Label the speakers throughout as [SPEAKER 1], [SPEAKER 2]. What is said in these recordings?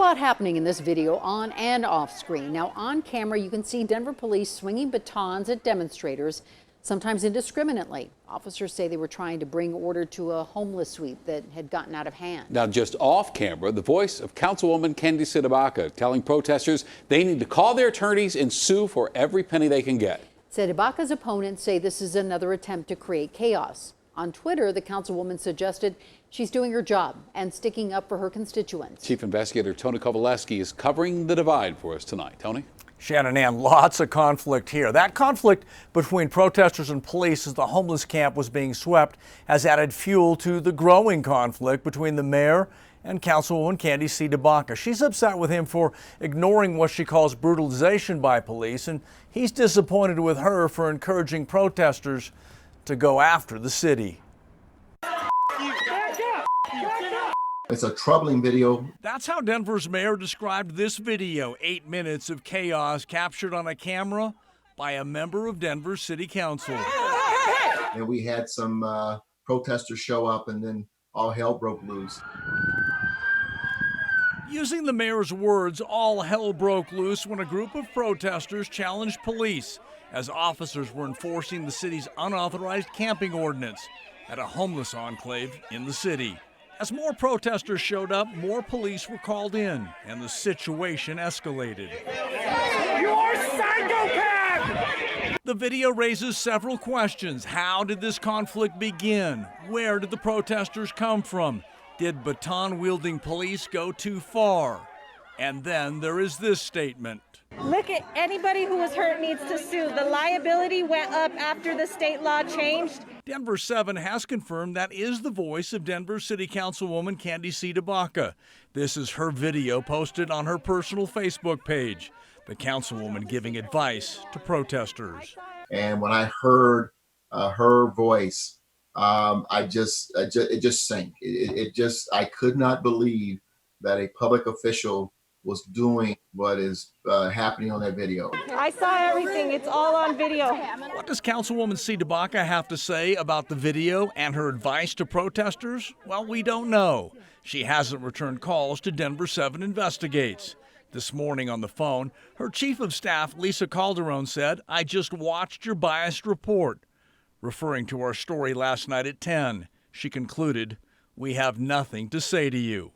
[SPEAKER 1] lot happening in this video on and off screen. Now, on camera, you can see Denver police swinging batons at demonstrators, sometimes indiscriminately. Officers say they were trying to bring order to a homeless sweep that had gotten out of hand.
[SPEAKER 2] Now, just off camera, the voice of Councilwoman Candy Sidibaka telling protesters they need to call their attorneys and sue for every penny they can get.
[SPEAKER 1] Sidibaka's opponents say this is another attempt to create chaos. On Twitter, the councilwoman suggested she's doing her job and sticking up for her constituents.
[SPEAKER 2] Chief Investigator Tony Kowaleski is covering the divide for us tonight. Tony?
[SPEAKER 3] Shannon Ann, lots of conflict here. That conflict between protesters and police as the homeless camp was being swept has added fuel to the growing conflict between the mayor and Councilwoman Candy Sidibaka. She's upset with him for ignoring what she calls brutalization by police, and he's disappointed with her for encouraging protesters to go after the city.
[SPEAKER 4] It's a troubling video.
[SPEAKER 3] That's how Denver's mayor described this video, 8 minutes of chaos captured on a camera by a member of Denver City Council.
[SPEAKER 4] And we had some protesters show up, and then all hell broke loose.
[SPEAKER 3] Using the mayor's words, all hell broke loose when a group of protesters challenged police as officers were enforcing the city's unauthorized camping ordinance at a homeless enclave in the city. As more protesters showed up, more police were called in, and the situation escalated.
[SPEAKER 5] You're psychopath!
[SPEAKER 3] The video raises several questions. How did this conflict begin? Where did the protesters come from? Did baton-wielding police go too far? And then there is this statement.
[SPEAKER 6] Look at anybody who was hurt needs to sue. The liability went up after the state law changed.
[SPEAKER 3] Denver 7 has confirmed that is the voice of Denver City Councilwoman Candy Sidibaka. This is her video posted on her personal Facebook page. The councilwoman giving advice to protesters.
[SPEAKER 4] And when I heard her voice, it just sank. I could not believe that a public official was doing what is happening on that video.
[SPEAKER 6] I saw everything. It's all on video.
[SPEAKER 3] What does Councilwoman Sidibaka have to say about the video and her advice to protesters? Well, we don't know. She hasn't returned calls to Denver 7 Investigates. This morning on the phone, her chief of staff, Lisa Calderon, said, "I just watched your biased report." Referring to our story last night at 10, she concluded, "We have nothing to say to you."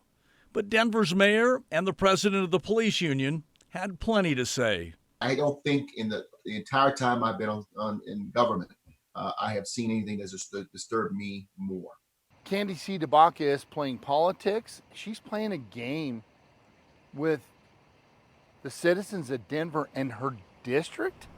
[SPEAKER 3] But Denver's mayor and the president of the police union had plenty to say.
[SPEAKER 4] I don't think in the entire time I've been in government, I have seen anything that's disturbed me more.
[SPEAKER 7] Candy Sidibaka is playing politics. She's playing a game with the citizens of Denver and her district.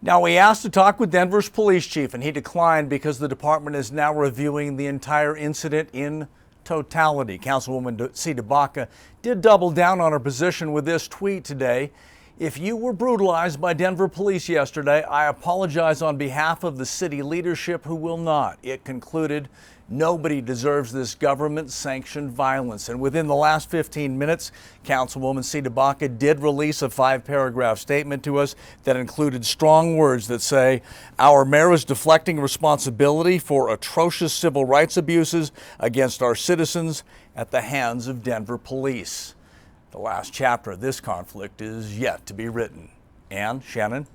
[SPEAKER 3] Now, we asked to talk with Denver's police chief, and he declined because the department is now reviewing the entire incident in totality. Councilwoman Sidibaka did double down on her position with this tweet today. "If you were brutalized by Denver police yesterday, I apologize on behalf of the city leadership who will not." It concluded, "Nobody deserves this government-sanctioned violence." And within the last 15 minutes, Councilwoman Sidibaka did release a 5-paragraph statement to us that included strong words that say, "Our mayor is deflecting responsibility for atrocious civil rights abuses against our citizens at the hands of Denver police." The last chapter of this conflict is yet to be written. And Shannon?